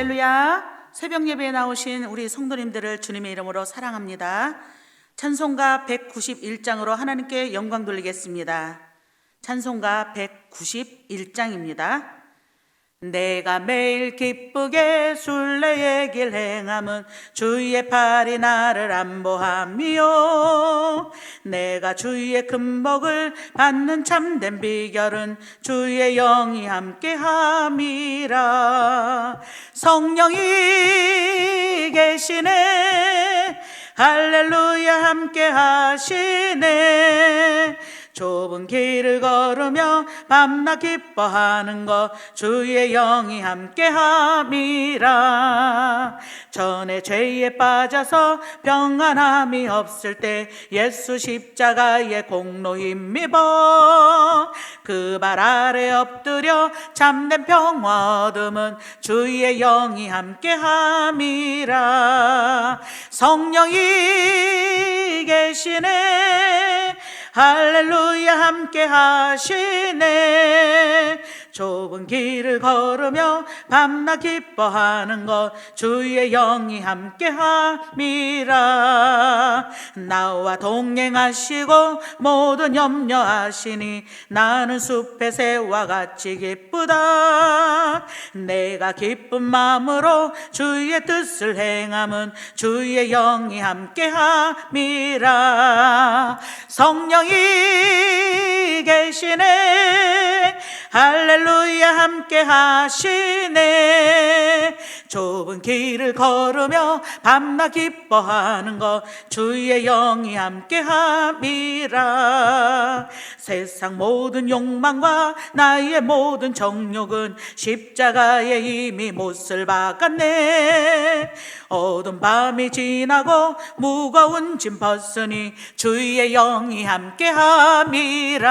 할렐루야. 새벽 예배에 나오신 우리 성도님들을 주님의 이름으로 사랑합니다. 찬송가 191장으로 하나님께 영광 돌리겠습니다. 찬송가 191장입니다. 내가 매일 기쁘게 순례의 길 행함은 주의 팔이 나를 안보함이요, 내가 주의 큰 복을 받는 참된 비결은 주의 영이 함께함이라. 성령이 계시네, 할렐루야 함께 하시네. 좁은 길을 걸으며 밤낮 기뻐하는 것 주의 영이 함께함이라. 전에 죄에 빠져서 평안함이 없을 때 예수 십자가의 공로 힘입어 그 발 아래 엎드려 참된 평화 얻음은 주의 영이 함께함이라. 성령이 계시네, 할렐루야 함께 하시네. 좁은 길을 걸으며 밤낮 기뻐하는 것 주의 영이 함께함이라. 나와 동행하시고 모든 염려하시니 나는 숲의 새와 같이 기쁘다. 내가 기쁜 마음으로 주의 뜻을 행함은 주의 영이 함께함이라. 성령이 계시네, 할렐루야 함께 하시네. 좁은 길을 걸으며 밤낮 기뻐하는 것 주의 영이 함께함이라. 세상 모든 욕망과 나의 모든 정욕은 십자가에 이미 못을 박았네. 어두운 밤이 지나고 무거운 짐 벗으니 주의 영이 함께함이라.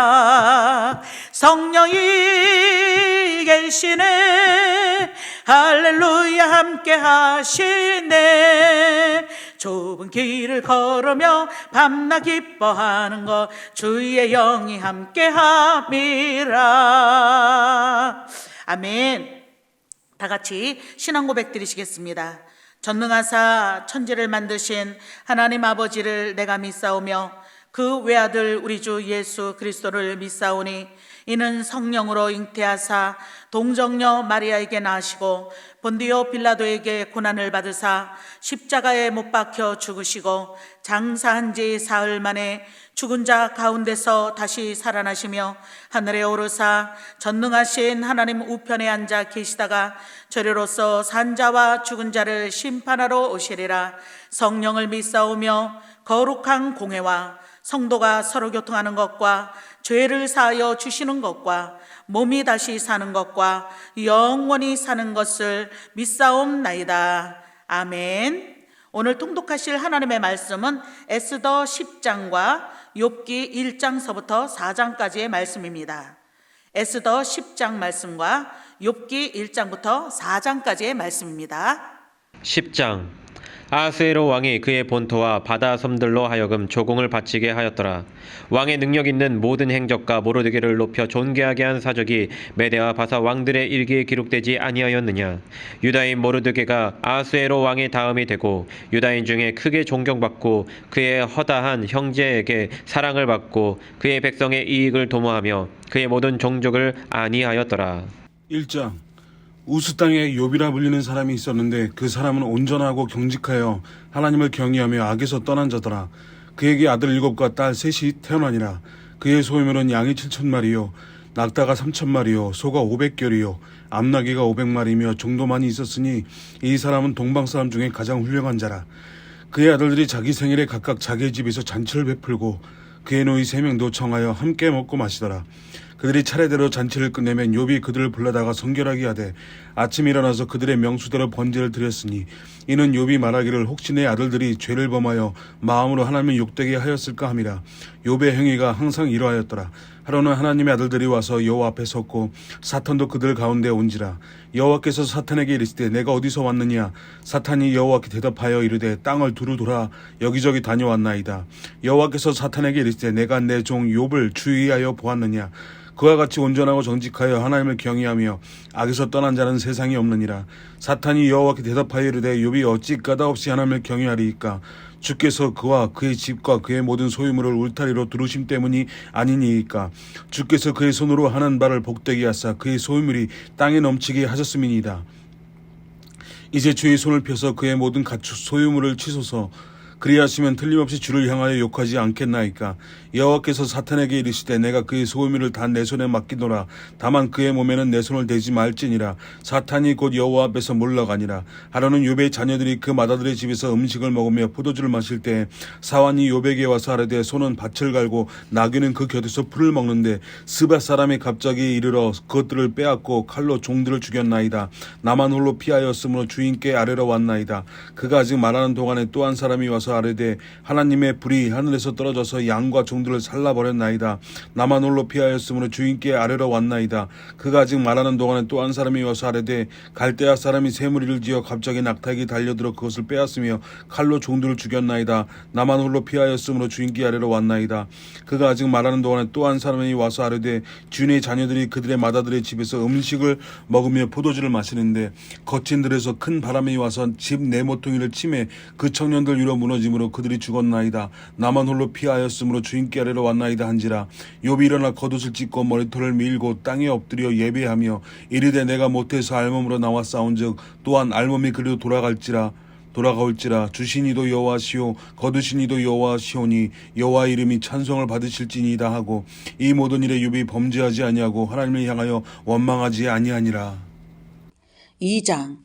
성령이 계시네, 할렐루야 함께 하시네. 좁은 길을 걸으며 밤낮 기뻐하는 것 주의 영이 함께함이라. 아멘. 다 같이 신앙 고백 드리시겠습니다. 전능하사 천지를 만드신 하나님 아버지를 내가 믿사오며 그 외아들 우리 주 예수 그리스도를 믿사오니 이는 성령으로 잉태하사 동정녀 마리아에게 나시고 본디오 빌라도에게 고난을 받으사 십자가에 못 박혀 죽으시고 장사한 지 사흘 만에 죽은 자 가운데서 다시 살아나시며 하늘에 오르사 전능하신 하나님 우편에 앉아 계시다가 저리로서 산 자와 죽은 자를 심판하러 오시리라. 성령을 믿사오며 거룩한 공회와 성도가 서로 교통하는 것과 죄를 사하여 주시는 것과 몸이 다시 사는 것과 영원히 사는 것을 믿사옵나이다. 아멘. 오늘 통독하실 하나님의 말씀은 에스더 10장과 욥기 1장서부터 4장까지의 말씀입니다. 에스더 10장 말씀과 욥기 1장부터 4장까지의 말씀입니다. 10장. 아하스에로 왕이 그의 본토와 바다 섬들로 하여금 조공을 바치게 하였더라. 왕의 능력 있는 모든 행적과 모르드게를 높여 존귀하게 한 사적이 메대와 바사 왕들의 일기에 기록되지 아니하였느냐. 유다인 모르드게가 아하스에로 왕의 다음이 되고 유다인 중에 크게 존경받고 그의 허다한 형제에게 사랑을 받고 그의 백성의 이익을 도모하며 그의 모든 종족을 안위하였더라. 1장. 우스 땅에 욥이라 불리는 사람이 있었는데 그 사람은 온전하고 경직하여 하나님을 경외하며 악에서 떠난 자더라. 그에게 아들 7과 딸 3이 태어나니라. 그의 소유물은 양이 7,000마리요 낙타가 3,000마리요 소가 500결이요 암나귀가 500마리며 정도만이 있었으니 이 사람은 동방 사람 중에 가장 훌륭한 자라. 그의 아들들이 자기 생일에 각각 자기의 집에서 잔치를 베풀고 그의 노이 3명도 청하여 함께 먹고 마시더라. 그들이 차례대로 잔치를 끝내면 욥이 그들을 불러다가 성결하게 하되 아침에 일어나서 그들의 명수대로 번제를 드렸으니 이는 욥이 말하기를 혹시 내 아들들이 죄를 범하여 마음으로 하나님을 욕되게 하였을까 함이라. 욥의 행위가 항상 이러하였더라. 하루는 하나님의 아들들이 와서 여호와 앞에 섰고 사탄도 그들 가운데 온지라. 여호와께서 사탄에게 이르시되 내가 어디서 왔느냐. 사탄이 여호와께 대답하여 이르되 땅을 두루 돌아 여기저기 다녀왔나이다. 여호와께서 사탄에게 이르시되 내가 내 종 욥을 주의하여 보았느냐. 그와 같이 온전하고 정직하여 하나님을 경외하며 악에서 떠난 자는 세상에 없느니라. 사탄이 여호와께 대답하여 이르되 욥이 어찌 까닭없이 하나님을 경외하리이까? 주께서 그와 그의 집과 그의 모든 소유물을 울타리로 두르심 때문이 아니니이까? 주께서 그의 손으로 하는 바를 복되게 하사 그의 소유물이 땅에 넘치게 하셨음이니이다. 이제 주의 손을 펴서 그의 모든 가축 소유물을 치소서. 그리하시면 틀림없이 주를 향하여 욕하지 않겠나이까? 여호와께서 사탄에게 이르시되 내가 그의 소유물을 다 내 손에 맡기노라. 다만 그의 몸에는 내 손을 대지 말지니라. 사탄이 곧 여호와 앞에서 물러가니라. 하루는 욥의 자녀들이 그 마다들의 집에서 음식을 먹으며 포도주를 마실 때 사환이 욥에게 와서 아뢰되 소는 밭을 갈고 나귀는 그 곁에서 풀을 먹는데 스밧 사람이 갑자기 이르러 그것들을 빼앗고 칼로 종들을 죽였나이다. 나만 홀로 피하였으므로 주인께 아뢰러 왔나이다. 그가 아직 말하는 동안에 또 한 사람이 와서 아뢰되 하나님의 불이 하늘에서 떨어져서 양과 종들을 살라버렸나이다. 나만 홀로 피하였으므로 주인께 아뢰러 왔나이다. 그가 아직 말하는 동안에 또 한 사람이 와서 아뢰되 갈대아 사람이 새 무리를 지어 갑자기 낙타에게 달려들어 그것을 빼앗으며 칼로 종들을 죽였나이다. 나만 홀로 피하였으므로 주인께 아뢰러 왔나이다. 그가 아직 말하는 동안에 또 한 사람이 와서 아뢰되 주인의 자녀들이 그들의 마다들의 집에서 음식을 먹으며 포도주를 마시는데 거친 들에서 큰 바람이 와서 집 네모퉁이를 치매 그 청년들 위로 무너짐으로 그들이 죽었나이다. 나만 홀로 피하였으므로 주인께 아뢰러 왔나이다 한지라. 욥이 일어나 겉옷을 찢고 머리털을 밀고 땅에 엎드려 예배하며 이르되 내가 모태에서 알몸으로 나와 싸운즉 또한 알몸이 그리로 돌아가올지라. 주신 이도 여호와시오 거두신 이도 여호와시오니 여호와 이름이 찬송을 받으실지니이다 하고 이 모든 일에 욥이 범죄하지 아니하고 하나님을 향하여 원망하지 아니하니라. 2장.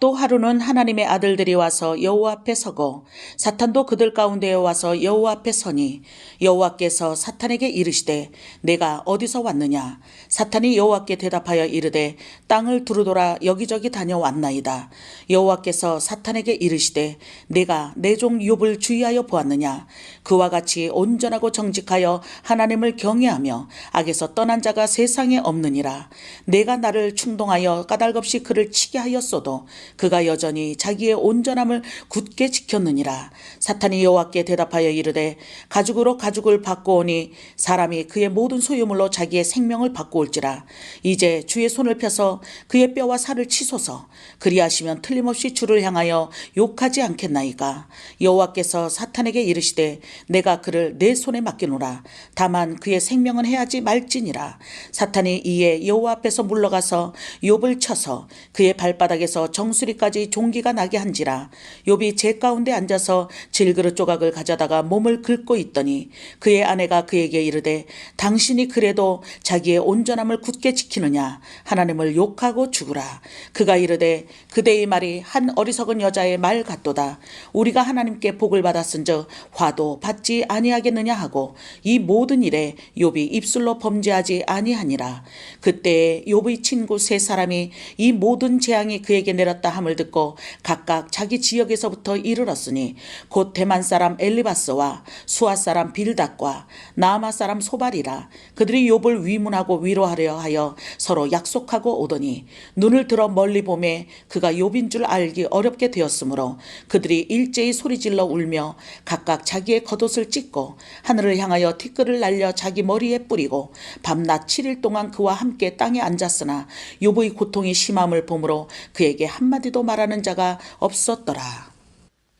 또 하루는 하나님의 아들들이 와서 여호와 앞에 서고 사탄도 그들 가운데에 와서 여호와 앞에 서니 여호와께서 사탄에게 이르시되 내가 어디서 왔느냐? 사탄이 여호와께 대답하여 이르되 땅을 두루돌아 여기저기 다녀왔나이다. 여호와께서 사탄에게 이르시되 내가 내 종 욥을 주의하여 보았느냐? 그와 같이 온전하고 정직하여 하나님을 경외하며 악에서 떠난 자가 세상에 없느니라. 내가 나를 충동하여 까닭없이 그를 치게 하였소도 그가 여전히 자기의 온전함을 굳게 지켰느니라. 사탄이 여호와께 대답하여 이르되 가죽으로 가죽을 바꾸오니 사람이 그의 모든 소유물로 자기의 생명을 바꾸올지라. 이제 주의 손을 펴서 그의 뼈와 살을 치소서. 그리하시면 틀림없이 주를 향하여 욕하지 않겠나이까? 여호와께서 사탄에게 이르시되 내가 그를 내 손에 맡기노라. 다만 그의 생명은 해하지 말지니라. 사탄이 이에 여호와 앞에서 물러가서 욥을 쳐서 그의 발바닥에서 정수리까지 종기가 나게 한지라. 욥이 제 가운데 앉아서 질그릇 조각을 가져다가 몸을 긁고 있더니 그의 아내가 그에게 이르되 당신이 그래도 자기의 온전함을 굳게 지키느냐? 하나님을 욕하고 죽으라. 그가 이르되 그대의 말이 한 어리석은 여자의 말 같도다. 우리가 하나님께 복을 받았은즉 화도 받지 아니하겠느냐 하고 이 모든 일에 욥이 입술로 범죄하지 아니하니라. 그때에 욥의 친구 세 사람이 이 모든 재앙이 그에게 내렸다 함을 듣고 각각 자기 지역에서부터 이르렀으니 곧 대만 사람 엘리바스와 수아 사람 빌닷과 나아마 사람 소발이라. 그들이 욥을 위문하고 위로하려 하여 서로 약속하고 오더니 눈을 들어 멀리 보매 그가 욥인 줄 알기 어렵게 되었으므로 그들이 일제히 소리질러 울며 각각 자기의 겉옷을 찢고 하늘을 향하여 티끌을 날려 자기 머리에 뿌리고 밤낮 7일 동안 그와 함께 땅에 앉았으나 욥의 고통이 심함을 보므로 그에게 한마디도 말하는 자가 없었더라.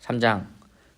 3장.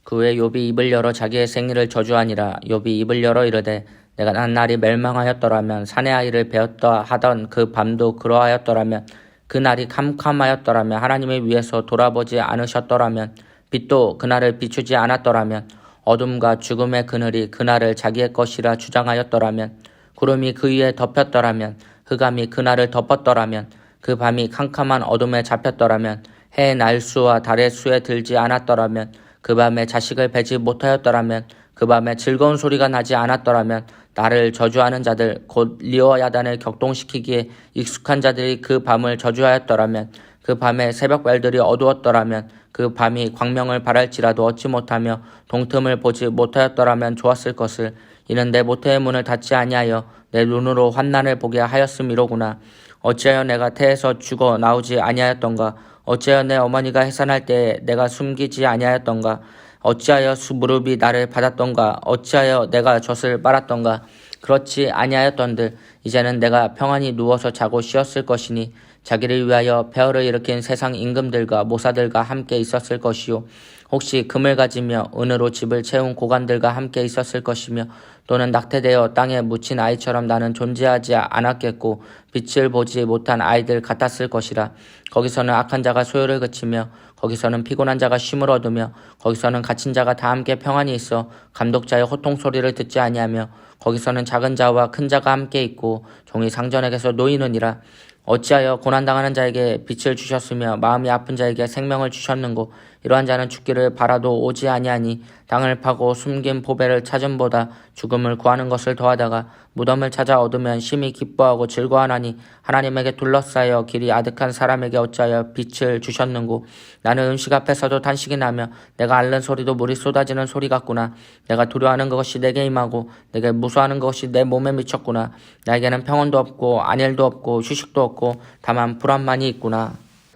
그 후에 욥이 입을 열어 자기의 생일을 저주하니라. 욥이 입을 열어 이르되 내가 난 날이 멸망하였더라면 사내 아이를 베었다 하던 그 밤도 그러하였더라면 그 날이 캄캄하였더라면 하나님을 위해서 돌아보지 않으셨더라면 빛도 그날을 비추지 않았더라면 어둠과 죽음의 그늘이 그날을 자기의 것이라 주장하였더라면 구름이 그 위에 덮였더라면 흑암이 그날을 덮었더라면 그 밤이 캄캄한 어둠에 잡혔더라면 해의 날수와 달의 수에 들지 않았더라면 그 밤에 자식을 베지 못하였더라면 그 밤에 즐거운 소리가 나지 않았더라면 나를 저주하는 자들 곧 리어야단을 격동시키기에 익숙한 자들이 그 밤을 저주하였더라면 그 밤에 새벽별들이 어두웠더라면 그 밤이 광명을 발할지라도 얻지 못하며 동틈을 보지 못하였더라면 좋았을 것을. 이는 내 모태의 문을 닫지 아니하여 내 눈으로 환난을 보게 하였음이로구나. 어찌하여 내가 태에서 죽어 나오지 아니하였던가? 어찌하여 내 어머니가 해산할 때에 내가 숨기지 아니하였던가? 어찌하여 무릎이 나를 받았던가? 어찌하여 내가 젖을 빨았던가? 그렇지 아니하였던들 이제는 내가 평안히 누워서 자고 쉬었을 것이니 자기를 위하여 폐허를 일으킨 세상 임금들과 모사들과 함께 있었을 것이요 혹시 금을 가지며 은으로 집을 채운 고관들과 함께 있었을 것이며 또는 낙태되어 땅에 묻힌 아이처럼 나는 존재하지 않았겠고 빛을 보지 못한 아이들 같았을 것이라. 거기서는 악한 자가 소요를 그치며 거기서는 피곤한 자가 쉼을 얻으며 거기서는 갇힌 자가 다 함께 평안히 있어 감독자의 호통 소리를 듣지 아니하며 거기서는 작은 자와 큰 자가 함께 있고 종이 상전에게서 놓이느니라. 어찌하여 고난당하는 자에게 빛을 주셨으며 마음이 아픈 자에게 생명을 주셨는고 이러한 자는 죽기를 바라도 오지 아니하니 땅을 파고 숨긴 보배를 찾음보다 죽음을 구하는 것을 더하다가 무덤을 찾아 얻으면 심히 기뻐하고 즐거워하나니 하나님에게 둘러싸여 길이 아득한 사람에게 어찌하여 빛을 주셨는고 나는 음식 앞에서도 탄식이 나며 내가 앓는 소리도 물이 쏟아지는 소리 같구나. 내가 두려워하는 것이 내게 임하고 내게 무서워하는 것이 내 몸에 미쳤구나. 나에게는 평온도 없고 안일도 없고 휴식도 없고 다만 불안만이 있구나.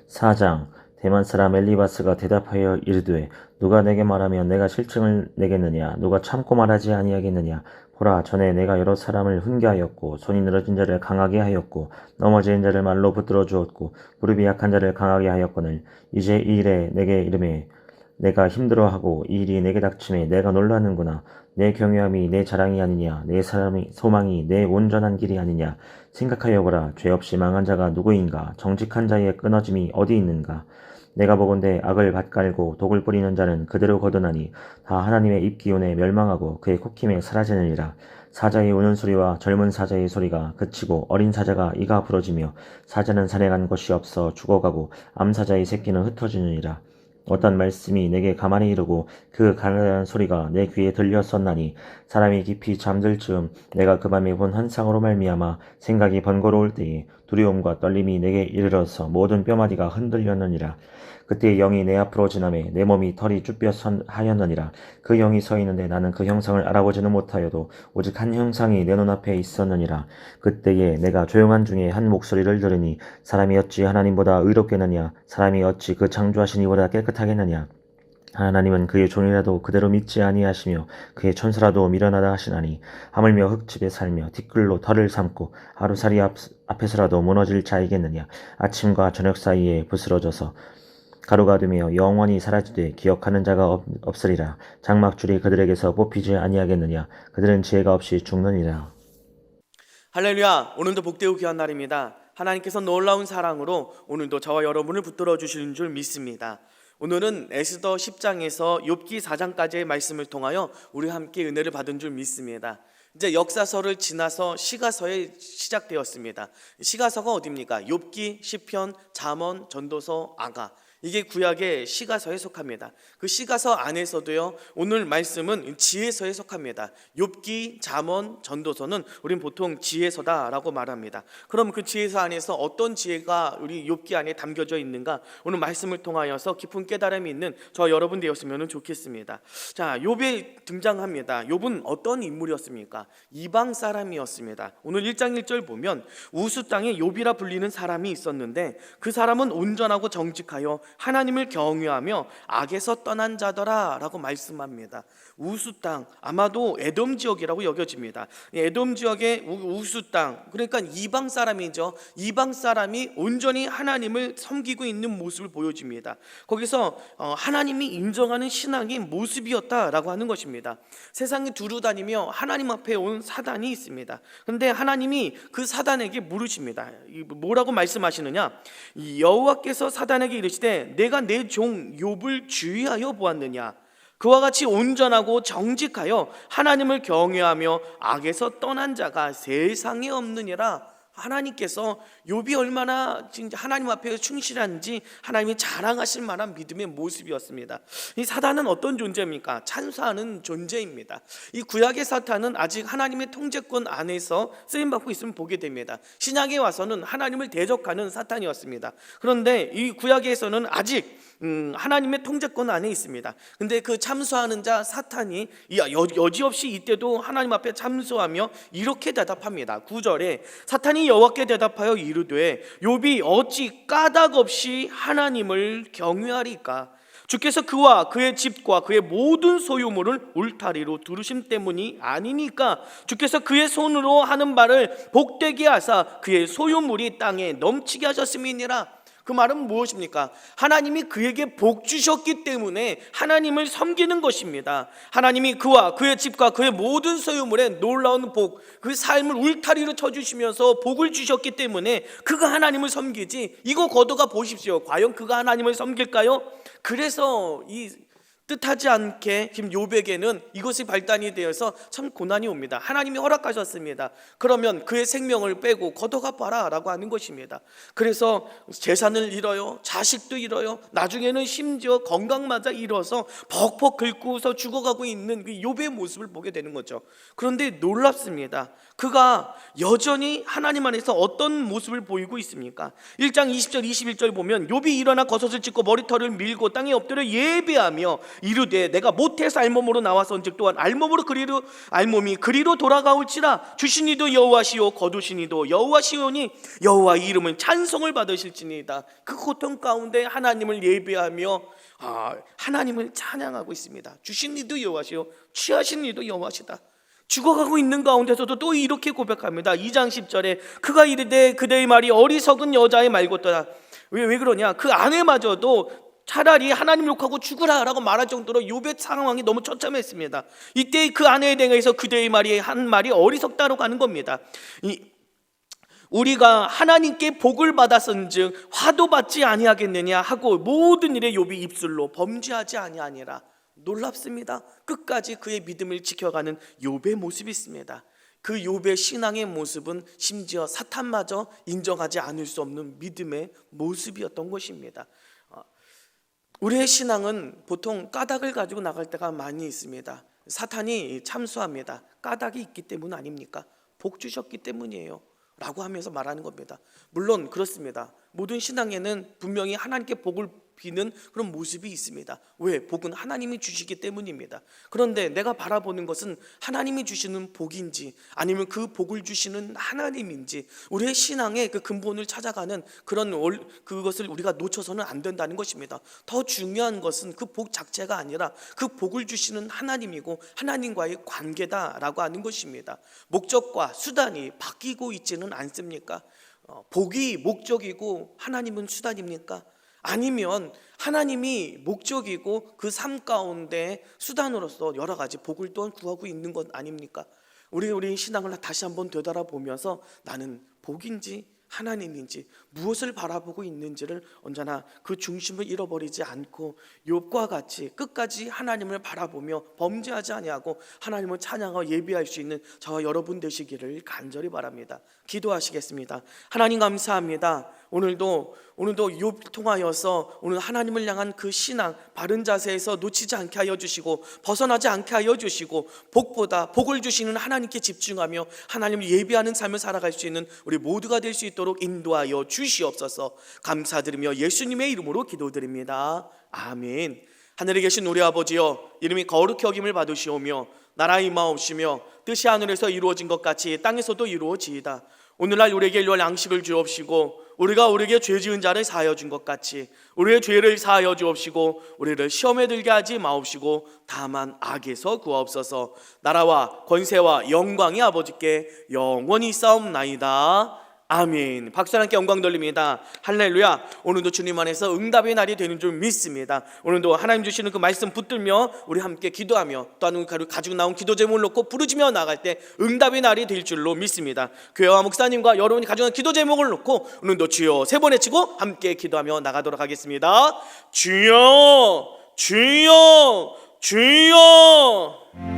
4장 대만 사람 엘리바스가 대답하여 이르되 누가 내게 말하면 내가 실증을 내겠느냐 누가 참고 말하지 아니하겠느냐 보라 전에 내가 여러 사람을 훈계하였고 손이 늘어진 자를 강하게 하였고 넘어진 자를 말로 붙들어 주었고 무릎이 약한 자를 강하게 하였거늘 이제 이 일에 내게 이르매 내가 힘들어하고 이 일이 내게 닥침에 내가 놀라는구나. 내 경외함이 내 자랑이 아니냐 내 사람이 소망이 내 온전한 길이 아니냐. 생각하여 보라 죄 없이 망한 자가 누구인가 정직한 자의 끊어짐이 어디 있는가. 내가 보건대 악을 밭갈고 독을 뿌리는 자는 그대로 거두나니 다 하나님의 입기운에 멸망하고 그의 콧김에 사라지느니라. 사자의 우는 소리와 젊은 사자의 소리가 그치고 어린 사자가 이가 부러지며 사자는 산에 간 곳이 없어 죽어가고 암사자의 새끼는 흩어지느니라. 어떤 말씀이 내게 가만히 이르고 그 가난한 소리가 내 귀에 들렸었나니 사람이 깊이 잠들 즈음 내가 그 밤에 본 환상으로 말미암아 생각이 번거로울 때에 두려움과 떨림이 내게 이르러서 모든 뼈마디가 흔들렸느니라. 그때 영이 내 앞으로 지나매 내 몸이 털이 쭈뼛하였느니라. 그 영이 서 있는데 나는 그 형상을 알아보지는 못하여도 오직 한 형상이 내 눈앞에 있었느니라. 그때에 내가 조용한 중에 한 목소리를 들으니 사람이 어찌 하나님보다 의롭겠느냐 사람이 어찌 그 창조하신 이보다 깨끗하겠느냐. 하나님은 그의 종이라도 그대로 믿지 아니하시며 그의 천사라도 미련하다 하시나니 하물며 흙집에 살며 티끌로 털을 삼고 하루살이 앞에서라도 무너질 자이겠느냐. 아침과 저녁 사이에 부스러져서 가루가 되며 영원히 사라지되 기억하는 자가 없으리라. 장막줄이 그들에게서 뽑히지 아니하겠느냐. 그들은 지혜가 없이 죽느니라. 할렐루야. 오늘도 복되고 귀한 날입니다. 하나님께서 놀라운 사랑으로 오늘도 저와 여러분을 붙들어 주시는 줄 믿습니다. 오늘은 에스더 10장에서 욥기 4장까지의 말씀을 통하여 우리 함께 은혜를 받은 줄 믿습니다. 이제 역사서를 지나서 시가서에 시작되었습니다. 시가서가 어디입니까? 욥기, 시편, 잠언, 전도서, 아가. 이게 구약의 시가서에 속합니다. 그 시가서 안에서도요, 오늘 말씀은 지혜서에 속합니다. 욥기, 잠언, 전도서는 우린 보통 지혜서다라고 말합니다. 그럼 그 지혜서 안에서 어떤 지혜가 우리 욥기 안에 담겨져 있는가? 오늘 말씀을 통하여서 깊은 깨달음이 있는 저 여러분 되었으면 좋겠습니다. 자, 욥이 등장합니다. 욥은 어떤 인물이었습니까? 이방 사람이었습니다. 오늘 1장 1절 보면 우스 땅에 욥이라 불리는 사람이 있었는데 그 사람은 온전하고 정직하여 하나님을 경외하며 악에서 떠난 자더라 라고 말씀합니다. 우스 땅, 아마도 에돔 지역이라고 여겨집니다. 에돔 지역의 우스 땅, 그러니까 이방 사람이죠. 이방 사람이 온전히 하나님을 섬기고 있는 모습을 보여줍니다. 거기서 하나님이 인정하는 신앙의 모습이었다라고 하는 것입니다. 세상에 두루 다니며 하나님 앞에 온 사단이 있습니다. 그런데 하나님이 그 사단에게 물으십니다. 뭐라고 말씀하시느냐? 여호와께서 사단에게 이르시되 내가 내 종 욥을 주의하여 보았느냐? 그와 같이 온전하고 정직하여 하나님을 경외하며 악에서 떠난 자가 세상에 없느니라. 하나님께서 욥이 얼마나 하나님 앞에 충실한지 하나님이 자랑하실 만한 믿음의 모습이었습니다. 이 사단은 어떤 존재입니까? 찬수하는 존재입니다. 이 구약의 사탄은 아직 하나님의 통제권 안에서 쓰임받고 있으면 보게 됩니다. 신약에 와서는 하나님을 대적하는 사탄이었습니다. 그런데 이 구약에서는 아직 하나님의 통제권 안에 있습니다. 근데 그 참수하는 자 사탄이 여지없이 이때도 하나님 앞에 참수하며 이렇게 대답합니다. 9절에 사탄이 여호와께 대답하여 이르되 욥이 어찌 까닭 없이 하나님을 경외하리까? 주께서 그와 그의 집과 그의 모든 소유물을 울타리로 두르심 때문이 아니니까 주께서 그의 손으로 하는 바를 복되게 하사 그의 소유물이 땅에 넘치게 하셨음이니라. 그 말은 무엇입니까? 하나님이 그에게 복 주셨기 때문에 하나님을 섬기는 것입니다. 하나님이 그와 그의 집과 그의 모든 소유물에 놀라운 복, 그 삶을 울타리로 쳐주시면서 복을 주셨기 때문에 그가 하나님을 섬기지. 이거 걷어가 보십시오. 과연 그가 하나님을 섬길까요? 그래서 이 뜻하지 않게 지금 욥에게는 이것이 발단이 되어서 참 고난이 옵니다. 하나님이 허락하셨습니다. 그러면 그의 생명을 빼고 걷어가 봐라 라고 하는 것입니다. 그래서 재산을 잃어요, 자식도 잃어요, 나중에는 심지어 건강마저 잃어서 벅벅 긁고서 죽어가고 있는 그 욥의 모습을 보게 되는 거죠. 그런데 놀랍습니다. 그가 여전히 하나님 안에서 어떤 모습을 보이고 있습니까? 1장 20절 21절 보면 욥이 일어나 겉옷을 찢고 머리털을 밀고 땅에 엎드려 예배하며 이르되 내가 모태에서 알몸으로 나왔은즉 또한 알몸이 그리로 돌아가올지라. 주신 이도 여호와시요 거두신 이도 여호와시오니 여호와의 이름은 찬송을 받으실지니이다. 그 고통 가운데 하나님을 예배하며 하나님을 찬양하고 있습니다. 주신 이도 여호와시요 취하신 이도 여호와시다. 죽어가고 있는 가운데서도 또 이렇게 고백합니다. 2장 10절에 그가 이르되 그대의 말이 어리석은 여자의 말 같더라. 왜 그러냐? 그 아내마저도 차라리 하나님 욕하고 죽으라 라고 말할 정도로 욥의 상황이 너무 처참했습니다. 이때 그 아내에 대해서 그대의 말이 한 말이 어리석다라고 하는 겁니다. 우리가 하나님께 복을 받았은즉 화도 받지 아니하겠느냐 하고 모든 일에 욥이 입술로 범죄하지 아니하니라. 놀랍습니다. 끝까지 그의 믿음을 지켜가는 욥의 모습이 있습니다. 그 욥의 신앙의 모습은 심지어 사탄마저 인정하지 않을 수 없는 믿음의 모습이었던 것입니다. 우리의 신앙은 보통 까닭을 가지고 나갈 때가 많이 있습니다. 사탄이 참수합니다. 까닭이 있기 때문 아닙니까? 복 주셨기 때문이에요 라고 하면서 말하는 겁니다. 물론 그렇습니다. 모든 신앙에는 분명히 하나님께 복을 비는 그런 모습이 있습니다. 왜? 복은 하나님이 주시기 때문입니다. 그런데 내가 바라보는 것은 하나님이 주시는 복인지 아니면 그 복을 주시는 하나님인지, 우리의 신앙의 그 근본을 찾아가는 그것을 우리가 놓쳐서는 안 된다는 것입니다. 더 중요한 것은 그 복 자체가 아니라 그 복을 주시는 하나님이고 하나님과의 관계다라고 하는 것입니다. 목적과 수단이 바뀌고 있지는 않습니까? 복이 목적이고 하나님은 수단입니까? 아니면 하나님이 목적이고 그 삶 가운데 수단으로서 여러 가지 복을 또한 구하고 있는 것 아닙니까? 우리 신앙을 다시 한번 되돌아보면서 나는 복인지 하나님인지 무엇을 바라보고 있는지를 언제나 그 중심을 잃어버리지 않고 욥과 같이 끝까지 하나님을 바라보며 범죄하지 아니하고 하나님을 찬양하고 예배할 수 있는 저와 여러분 되시기를 간절히 바랍니다. 기도하시겠습니다. 하나님 감사합니다. 오늘도 욥 통하여서 오늘 하나님을 향한 그 신앙 바른 자세에서 놓치지 않게 하여 주시고 벗어나지 않게 하여 주시고 복보다 복을 주시는 하나님께 집중하며 하나님을 예배하는 삶을 살아갈 수 있는 우리 모두가 될 수 있도록 인도하여 주시옵소서. 감사드리며 예수님의 이름으로 기도드립니다. 아멘. 하늘에 계신 우리 아버지여, 이름이 거룩히 여김을 받으시오며 나라 임하옵시며 뜻이 하늘에서 이루어진 것 같이 땅에서도 이루어지이다. 오늘날 우리에게 일용할 양식을 주옵시고 우리가 우리에게 죄 지은 자를 사하여 준 것 같이 우리의 죄를 사하여 주옵시고 우리를 시험에 들게 하지 마옵시고 다만 악에서 구하옵소서. 나라와 권세와 영광이 아버지께 영원히 싸움나이다. 아멘. 박수 함께 영광 돌립니다. 할렐루야. 오늘도 주님 안에서 응답의 날이 되는 줄 믿습니다. 오늘도 하나님 주시는 그 말씀 붙들며 우리 함께 기도하며 또한 가지고 나온 기도 제목을 놓고 부르짖며 나갈 때 응답의 날이 될 줄로 믿습니다. 교회와 목사님과 여러분이 가져온 기도 제목을 놓고 오늘도 주여 세 번 외치고 함께 기도하며 나가도록 하겠습니다. 주여 주여 주여.